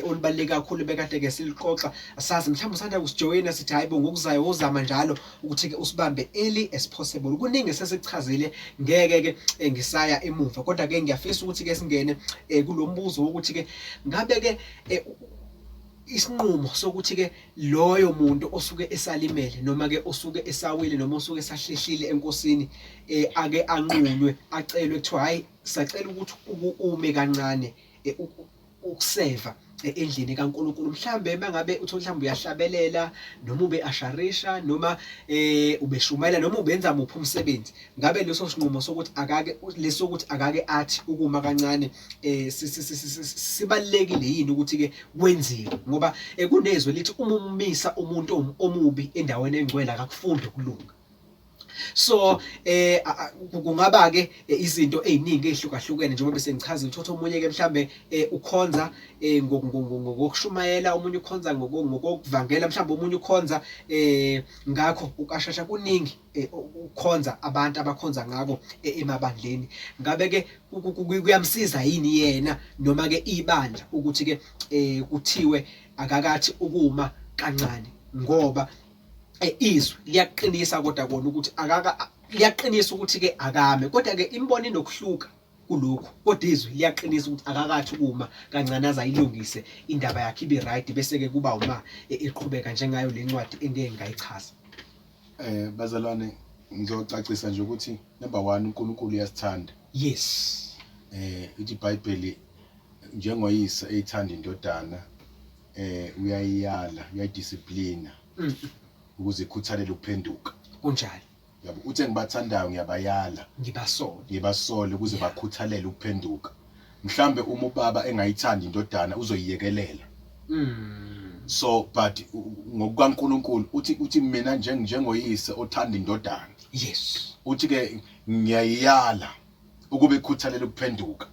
olubaluleke kakhulu bekade ke siliqoqa asazi mhlawumbe usanda kusijoyina sithi hayibo ngokuzayo uzama njalo ukuthi ke usibambe early as possible. Kuningi sesikuchazile ngeke ke ngisaya emuva, kodwa ke ngiyafisa ukuthi ke singene kulombuzo wokuthi ke ngabe ke isinqumo sokuthi ke loyo muntu osuke esalimele noma ke osuke esawile noma osuke esahlehlile enkosini ake anqunywe acelwe kuthiwa hayi sacela ukuthi ume kancane ukuseva endlini kaNkulunkulu. Mhlambe mangabe uthi mhlawumbe uyahlabelela noma ube asharisha noma ubeshumayela noma ubenza muphi umsebenzi, ngabe leso sinqumo sokuthi akake leso ukuthi akake athi ukuma kancane sibalekile yini ukuthi ke kwenziwe, ngoba kunezwe lithi uma umisa umuntu omubi endaweni engcwele akakufundi ukulunga. So kungaba ke izinto eziningi ezihlukahlukene njengoba bese ngichazile ukuthi omunye ke mhlambe ukhonza ngokushumayela, omunye ukhonza ngokuvangela, mhlambe omunye ukhonza ngakho ukashasha. Kuningi ukukhonza abantu abakhonza ngako emabandleni. Ngabe ke kuyamsiza yini yena noma ke ibandla ukuthi ke kuthiwe akakathi ukuma kancane, ngoba izwi liyaqinisa kodwa kona ukuthi liyaqinisa ukuthi ke akame, kodwa ke imbono inokuhluka kulokhu, kodwa izwi liyaqinisa ukuthi akakathi uma kancane azayilungise indaba yakhe ibe right, bese ke kuba uma iqhubeka njengayo le ncwadi engeke ngayichaza. Bazalwane, ngizocacisa nje ukuthi number 1 uNkulunkulu uyasithanda. Yes. Ithi iBhayibheli njengoyise eyithanda indodana uyayiyala, uyayidisciplina ukuze ikhuthalele ukuphenduka. Kunjalo. Yabo uthi ngibathandayo ngiyabayala, ngibasole ukuze bakhuthalele ukuphenduka. Mhlambe uma ubaba engayithandi indodana uzoyiyekelela. So but ngokukaNkulunkulu uthi mina njengoyise othanda indodana. Yes. Uthi ke ngiyayiyala ukube ikhuthalele ukuphenduka.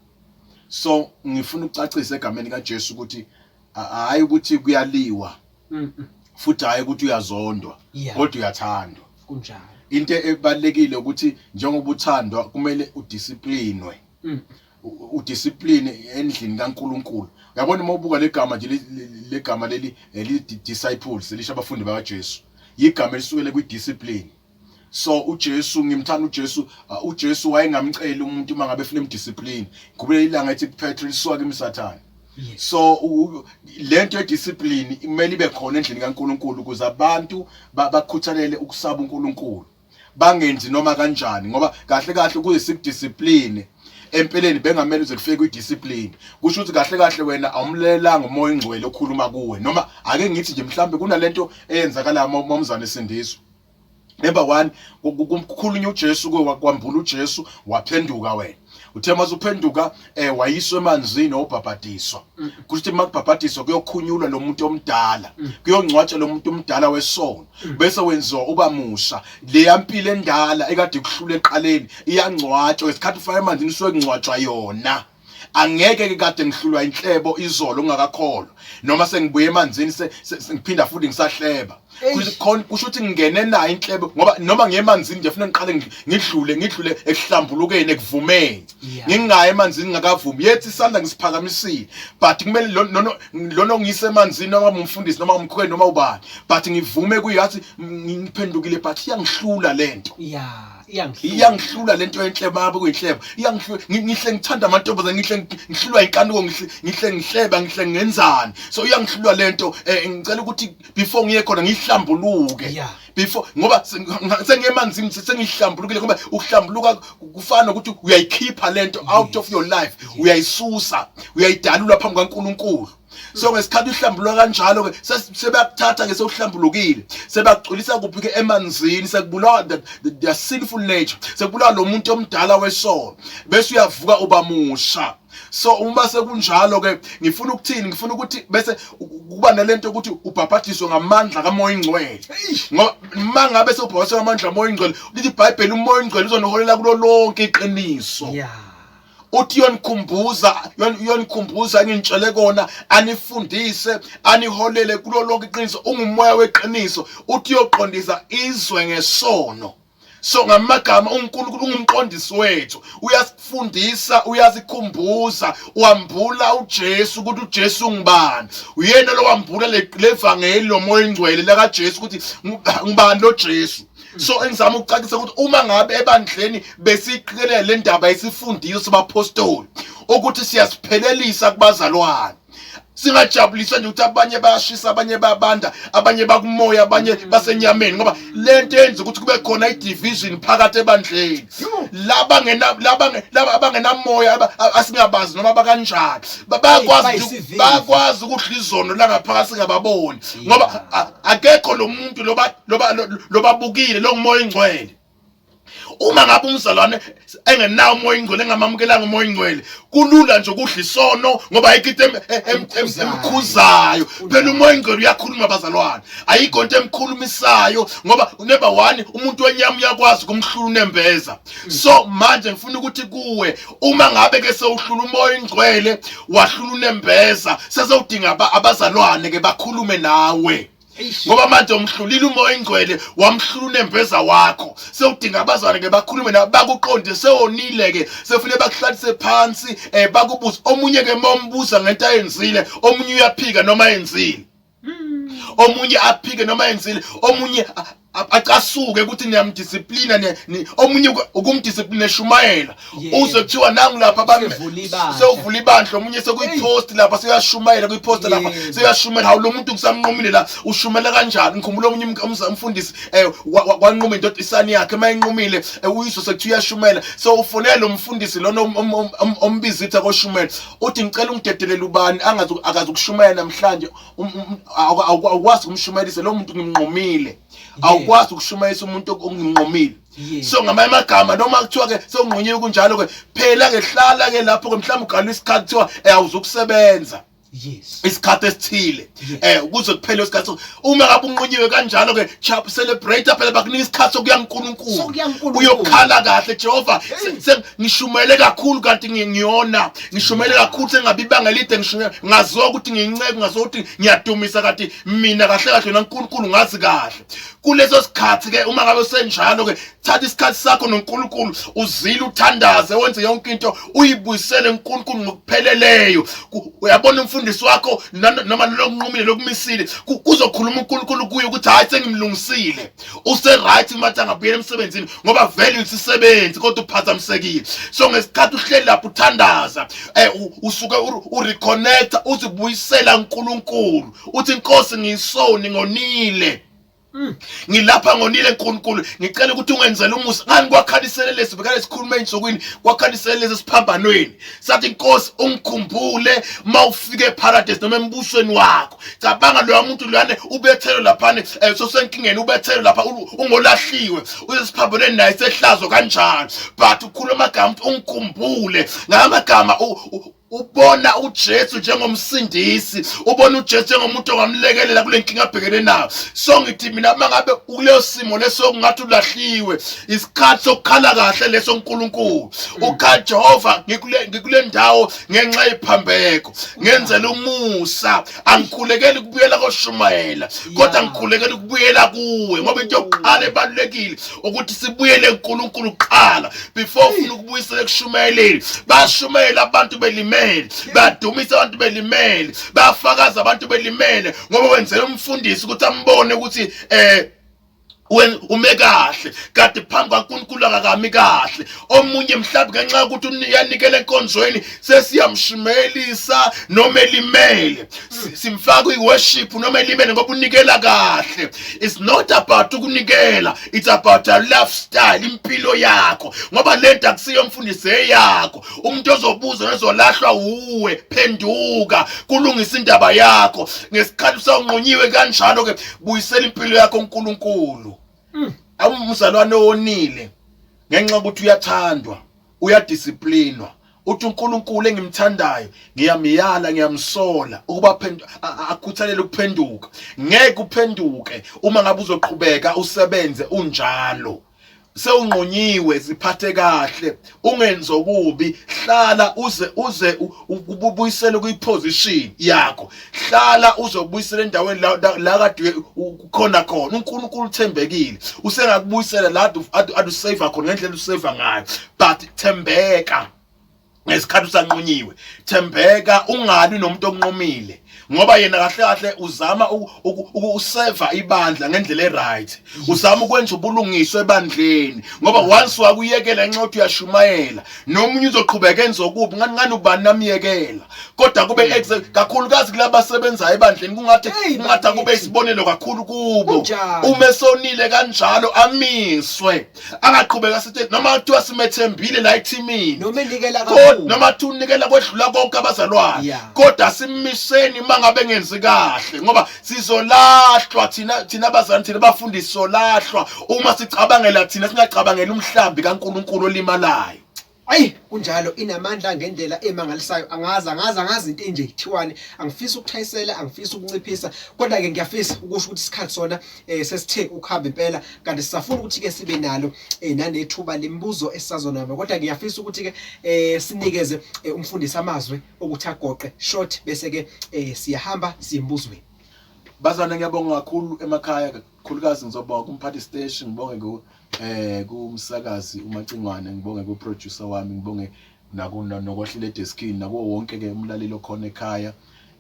So ngifuna ukucacisa egameni kaJesu ukuthi hayi ukuthi kuyaliwa. Futhi hayi ukuthi uyazondwa, kodwa uyathandwa. Kunjalo. Into ebalekile ukuthi njengoba uthandwa kumele udisciplinwe. Udiscipline endlini kaNkulunkulu. Uyabona uma ubuka legama leli disciples elisha abafundi bakaJesu, igama elisukele kwi-discipline. So uJesu ngimthanda uJesu wayengamcela umuntu mangabe efuna imdiscipline, kube ilanga ethi kuPetru liswaka imsathana. So lento yediscipline imele ibe khona endlini kaNkulunkulu ukuze abantu bakhuthalele ukusaba uNkulunkulu, bangenzi noma kanjani, ngoba kahle kuyisibdiscipline empeleni bengamele uze kufike kwi-discipline. Kusho ukuthi kahle wena awumlelanga umoya engcwele okhuluma kuwe, noma ake ngithi nje mhlambe kunalento eyenzakala momzane esindizwe. Number 1 ukukhulunywa uJesu kwambula uJesu waphenduka wena. Uthe masuphenduka wayiswe emanzini obhabhadiswa. Kuthi makubhabhadiswa kuyokhunyulwa lo muntu omdala, kuyongcwatshwa lo muntu omdala wesono, bese wenziwa uba musha. Le yampilo endala ekade kuhlule eqaleni iyangcwatshwa, isikhathi ufaka emanzini suke ngcwatshwa yona. Angeke ke kade ngihlulwa inhlebo izolo ungakakholwa, noma sengibuye emanzini sengiphinda futhi ngisahleba. Kusho ukuthi ngingene nayo inhlebo, ngoba noma ngemanzini nje ufuna ngiqale ngidlule ekuhlambulukeni ekuvumeni. Ngingaye emanzini ngakavumi, yethi isandla ngisiphakamisile, but kumele lono ngise emanzini noma umfundisi noma umkhweli noma ubani, but ngivume kuyathi ngiphendukile, but iyangihlula lento. Iyangihlula lento yenhleba ngabe kuyinhleba. Ngihle ngithanda amantombazane, ngihlulwa inkanuko, ngihle ngihleba, ngihle ngenzani. So iyangihlula lento. Ngicela ukuthi before ngiye khona ngihlambuluke. Before ngoba sengemanzini sengihlambulukile, ngoba ukuhlambuluka kufana ukuthi uyayikhipha lento out of your life, uyayisusa, uyayidalula phambi kaNkulunkulu. So ngesikhathi uhlambulwa kanjalo ke sebakuthatha ke sewuhlambulukile, sebagculisa kuphi ke emanzini, sekubulawa the sinful nature, sekubulawa lo muntu omdala wesono, bese uyavuka uba musha. So uma sekunjalo ke ngifuna ukuthini, ngifuna ukuthi bese kuba nalento ukuthi ubhabhadiswe ngamandla kaMoya Ingcwele. Ngoba mangabe sewubhabhadiswe ngamandla kaMoya Ingcwele, lithi iBhayibheli uMoya Ingcwele uzoniholela kulo lonke iqiniso. Uthi yonikhumbuza ngintshele kona, anifundise, aniholele kulo lonke iqiniso. Ungumoya weqiniso, uthi yoqondisa izwe ngesono. So ngamagama uNkulunkulu ungumqondisi wethu, uyasifundisa, uyasikhumbuza, wambula uJesu ukuthi uJesu ngubani. Uyena lo wambula levangeli lomoya ingcwele la kaJesu ukuthi ngubani lo Jesu. So engizama ukucacisa ukuthi uma ngabe ebandleni besiqikelela le ndaba esifundiso sabapostoli ukuthi siyasiphelelisa kubazalwane, singajabuliswa nje ukuthi abanye bayashisa, abanye bayabanda, abanye bakumoya, abanye basenyameni, ngoba lento yenza ukuthi kube khona idivision phakathi ebandleni. Laba abangenamoya asingabazi noma bakanjani bayakwazi ukudla izono la ngaphakathi singababoni, ngoba akekho lo muntu loba bukile lo ngumoya ingcwele. Uma ngabe umzalwane engenawo umoya ingcwele, engamamukelanga umoya ingcwele, kulula nje ukudla isono ngoba ayikho emkhuzayo. Phela umoya ingcwele uyakhuluma abazalwane, ayikho into emkhulumisayo, ngoba number 1 umuntu wenyama uyakwazi ukumhlula unembeza. So manje ngifuna ukuthi kuwe, uma ngabe ke sewuhlula umoya ingcwele wahlula unembeza, sesewudinga abazalwane ke bakhulume nawe. Ngoba manje umhlulile umoya ingcwele, wamhlula unembeza wakho, sewudinga abazalwane ke bakhulume nawe, bakuqonde sewonile ke, sefune bakuhlalise phansi bakubuza. Omunye ke mombuza ngento ayenzile, omunye uyaphika noma yenzile, omunye aphike noma yenzile, omunye acasuke ukuthi niyamdisciplina, omunye ukumdiscipline eshumayela. Uze kuthiwa nangu lapha abantu sewuvula ibandla, omunye sekuyipost lapha seyashumayela, kuyipost lapha seyashumayela. Hawu lo muntu kusamnqumile la, ushumela kanjani? Ngikhumbula omunye umfundisi wanquma into isani yakhe, mayinqumile uyisho sekuthiwa uyashumela. So ufonela lo mfundisi lona ombizitha koshumela, uthi ngicela ungidedelele ubani akazi ukushumela namhlanje, awukwazi ukumshumayelisa lo muntu ngimnqumile, awukwazi ukushumayisa umuntu onginqomile. So ngamanye amagama noma kuthiwa ke sewunqonyiwe kunjalo ke, phela ke hlala ke lapho ke mhlawumbe ugalwa isikhathi kuthiwa awuzukusebenza isikhathi esithile ukuze kuphele isikhathi. Uma ngabe unqonyiwe kanjalo ke, celebrate phela, bakunika isikhathi sokuya kuNkulunkulu, uyokhala kahle. Jehova, ngishumele kakhulu kanti ngiyona, ngishumele kakhulu sengabe ibanga elide, ngaziwa ukuthi ngiyinceke, ngaziwa ukuthi ngiyadumisa, kanti mina kahle kahle noNkulunkulu ngazi kahle. Kuleso sikhathi ke, uma ngabe senjalo ke, thatha isikhathi sakho noNkulunkulu, uzile, uthandaze, wenze yonke into, uyibuyisele uNkulunkulu ngokupheleleyo. Uyabona umfundisi wakho noma lokunqumile lokumisile, kuzokhuluma uNkulunkulu kuye ukuthi hayi sengimlungisile, use right mathi angabuyela emsebenzini, ngoba vele isisebenzi kodwa uphazamisekile. So ngesikhathi uhleli lapho uthandaza, usuke ureconnecta, uzibuyisela uNkulunkulu, uthi Nkosi ngiyisoni, ngonile, ngilapha ngonile uNkulunkulu, ngicela ukuthi ungenzele umusa. Ngani kwakhalisele lesi bekale sikhuluma ensukwini, kwakhalisele lesi siphambanweni, sathi Nkosi ungikhumbule mawufike eparadise noma embusweni wakho. Cabanga lo muntu lwane ubethelo laphane, sosenkingeni ubethelo lapha, ungolahliwe, uyesiphambanweni naye sehlazo kanjalo, but ukhuluma amagama ungikhumbule. Ngamagama ubona uJesu njengomsindisi, ubona uJesu njengomuntu ongamlekelela kule nkinga abhekene nayo. So ngithi mina mangabe kuleyo simo leso ngathi ulahliwe, isikhathi sokukhala kahle leso uNkulunkulu. Ukhala Jehova, ngikule ndawo ngenxa yephambeko, ngenzela umusa, angikhulekeli ukubuyela koShumayela, kodwa ngikhulekeli ukubuyela kuwe, ngoba into yokuqala ebalulekile ukuthi sibuyele kuNkulunkulu kuqala before ufuna ukubuyisela kuShumayeleni. Bashumayela abantu belimele, badumisa abantu belimele, bafakaza abantu belimele, ngoba wenzela umfundisi ukuthi ambone ukuthi ume kahle, kade phambi kaNkulunkulu akakami kahle. Omunye mhlawumbe ngenxa ukuthi uyanikela enkonzweni, sesiyamshumayelisa noma elimele, simfaka iworship noma elimele ngoba unikela kahle. It's not about ukunikela, it's about a lifestyle, impilo yakho, ngoba lento akusiyo mfundisi yakho. Umuntu ozobuza nezolahlwa uwe, phenduka, kulungisa indaba yakho. Ngesikhathi sawunqonyiwe kanjalo ke, buyisela impilo yakho uNkulunkulu. Umzalwane onile ngenxa ukuthi uyathandwa, uyadisciplinwa, uthi uNkulunkulu engimthandayo ngiyamiyala, ngiyamsola ukuba akhuthalele ukuphenduka. Ngeke uphenduke uma ngabe uzoqhubeka usebenze unjalo. sewunqonyiwe ziphathe kahle ungenzi okubi hlala uze ubuyisele kuyiposition yakho hlala uzobuyisela endaweni la kade ukhona khona uNkulunkulu uthembekile usengakubuyisela la adu save khona ngendlela usave ngayo but thembeka ngesikhathi usanqonyiwe thembeka ungabi nomuntu onqomile ngoba yena kahle kahle uzama ukuseva ibandla ngendlela eright uzama ukwenza ubulungiswa ebandleni ngoba once wakuyekela enxothi uyashumayela nomunye uzoqhubeka enza okubi ngani ubani namyekela kodwa kube kakhulukazi kulabo abasebenza ebandleni kungathi kube isibonelo kakhulu kubo uma esonile kanjalo amiswe angaqhubeka sithi noma kuthiwa simethembile la ethimini noma thunikela kwedlula konke abazalwane kodwa simiseni mangabe ngenzi kahle ngoba sizolahlwa thina abazalwane thina bafundisi solahlwa uma sicabangela thina singacabangela umhlambi kaNkulunkulu olimalayo. Ayi kunjalo inamandla ngendlela emangalisayo angazi into enje ithiwane angifisa ukuthayisela angifisa ukunciphisa kodwa ke ngiyafisa ukusho ukuthi isikhathi sona sesithe ukuhamba impela kanti sisafuna ukuthi ke sibe nalo nanethuba lembuzo esazonaba kodwa ngiyafisa ukuthi ke sinikeze umfundisi amazwi ukuthi agoqe short bese ke siyahamba siyimbuzweni. Bazana ngiyabonga kakhulu emakhaya kakhulukazi ngizobonga kumphathi station ngibonge kumsakazi uMacingwane ngibonge kuproducer wami ngibonge nokohlele deskini nako wonke ke umlaleli okhona ekhaya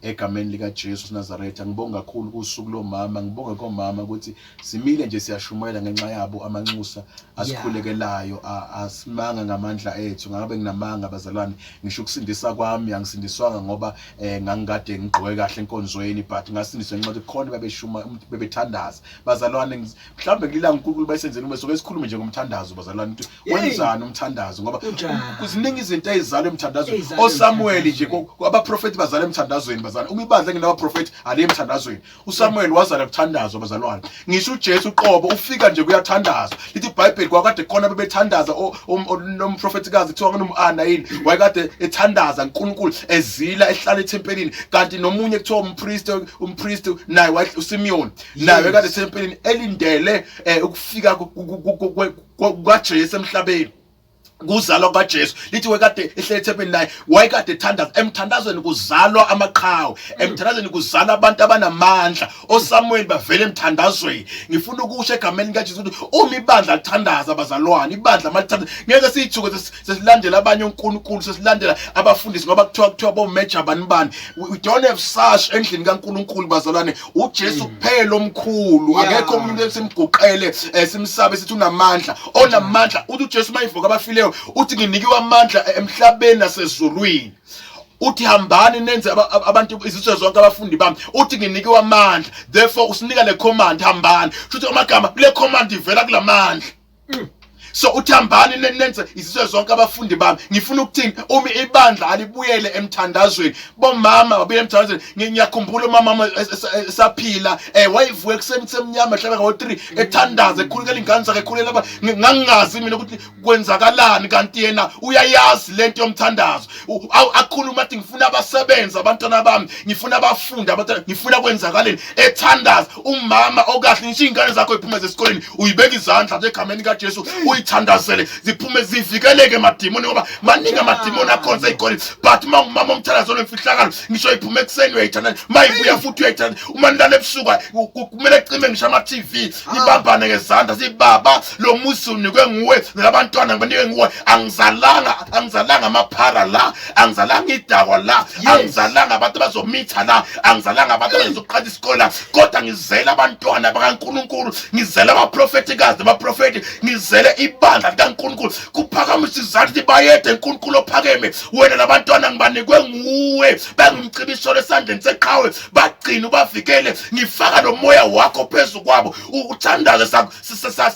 egameni lika Jesu Nazareth ngibonga kakhulu kusuku lomama ngibonge komama ukuthi simile nje siyashumayela ngenxa yabo amanxusa asikhulekelayo asimanga ngamandla ethu ngabe nginamanga abazalwane ngisho ukusindisa kwami angisindiswanga ngoba ngangikade ngigqoke kahle enkonzweni but ngasindiswa ngenxa ukuthi khona bebethandaza bazalwane mhlambe kulila uNkulunkulu bayisenzele uma soke sikhulume nje ngomthandazo bazalwane ukuthi wenzani umthandazo ngoba kuziningi izinto ezizalwe emthandazweni oSamuel nje abaprofeti bazalwe emthandazweni bazalwane umibandla ngenabaprofeti ale emthandazweni uSamuel wazala ukuthandazwa bazalwane ngisho uJesu uqobo ufika nje kuyathandazwa lithi iBhayibheli kwakade khona bebethandaza nomprofetikazi kuthiwa nguNumana yini wayekade ethandaza uNkulunkulu ezila ehlala ethempelini kanti nomunye kuthiwa umpriest naye uSimeon naye wayekade ethempelini elindele ukufika kukaJesu emhlabeni kuzalwa kaJesu lithi wekade ehlele ethempelini naye wayekade ethandaza emthandazweni kuzalwa amaqhawe emthandazweni kuzalwa abantu abanamandla oSamuel bavele emthandazweni ngifuna ukusho egameni kaJesu ukuthi uma ibandla lithandaza abazalwane ibandla malithandaza ngeke siyithuke sesilandela abanye uNkulunkulu sesilandela abafundisi ngoba kuthiwa bomeja banibani we don't have such endlini kaNkulunkulu bazalwane uJesu kuphela omkhulu akekho umuntu esimguqele simsabe sithi unamandla onamandla uthi uJesu mayivuka abafile uthi nginikiwe amandla emhlabeni nasezulwini uthi hambani nenze abantu izizwe zonke abafundi bami uthi nginikiwe amandla therefore usinika le command hambani futhi amagama le command ivela kulamandla so uthambani nenze izizwe zonke abafundi bami ngifuna ukuthini uma ibandla alibuyele emthandazweni bomama babuye emthandazweni ngiyakhumbula umama esaphila wayivuke kusemnyama mhlaka ngo3 ethandaza ekhulekela ingane zakhe ekhulela aba ngangazi mina ukuthi kwenzakalani kanti yena uyayazi lento yomthandazo akhuluma athi ngifuna abasebenza abantwana bami ngifuna abafundi abantwana ngifuna kwenzakaleni ethandaza umama okahle ngisho ingane zakho iphumeze esikoleni uyibeka izandla nje egameni kaJesu uyithandazele ziphume zivikeleke emadimoni ngoba maningi amadimoni akhonza iGoli but mama umthandazo lemfihlakalo ngisho iphume ekseni uyayithanda mayibuya futhi uyayithanda uma nilale ebusuku kumele ecime ngisho ama TV nibambane ngezandla sibaba lo musi unikwe nguwe labantwana banikwe nguwe angizalanga amaphara la angizalanga idakwa la angizalanga abantu bazomitha la angizalanga abantu bazoqala isikole kodwa ngizela abantwana bakaNkulunkulu ngizela abaprofetikazi abaprofeti ngizele ibandla likaNkulunkulu kuphakamisa izandla bayede uNkulunkulu ophakeme wena labantwana ngibanikwe nguwe bangimcibisho esandleni seqhawe bagcina ubavikele ngifaka lo moya wakho phezulu kwabo uthandaze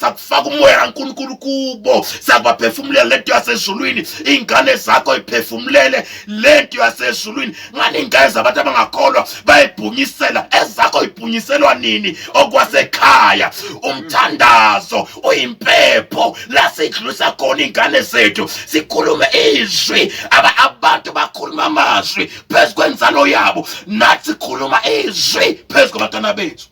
sakufaka umoya kaNkulunkulu kubo sakubaphefumulela lento yasezulwini ingane zakho iphefumulele lento yasezulwini ngani ingane zabantu abangakholwa bayibhunyisela ezakho ibhunyiselwa nini okwasekhaya umthandazo uyimpepho la sidlulisa khona ingane zethu sikhulume izwi abantu bakhuluma amazwi phezulu kwenzalo yabo nathi sikhuluma izwi phezulu kwabantwana bethu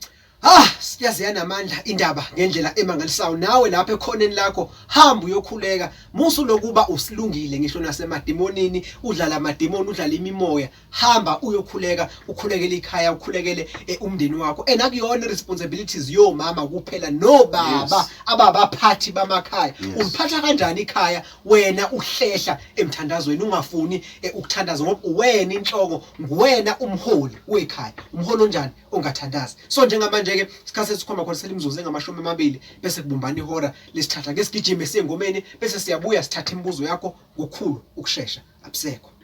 yaze yanamandla indaba ngendlela emangalisayo. Nawe lapha ekhoneni lakho hamba uyokhuleka musu lokuba usilungile ngisho nasemademonini, udlala amademoni, udlala imimoya. Hamba uyokhuleka, ukhulekele ikhaya, ukhulekele umndeni wakho. Akuyona responsibilities yomama kuphela nobaba ababaphathi bamakhaya. Uliphatha kanjani ikhaya wena uhlehla emthandazweni ungafuni ukuthandaza ngoba uwena inhloko, nguwena umholi wekhaya. Umholi onjani ongathandazi? So njengamanje ke isikhathi sesikhomba khona selimizuzu engama20 bese kubumbana ihora lesithatha. Ke sigijime sengomeni bese siyabuya sithatha imibuzo yakho ngokukhulu ukusheshsha. Abisekho.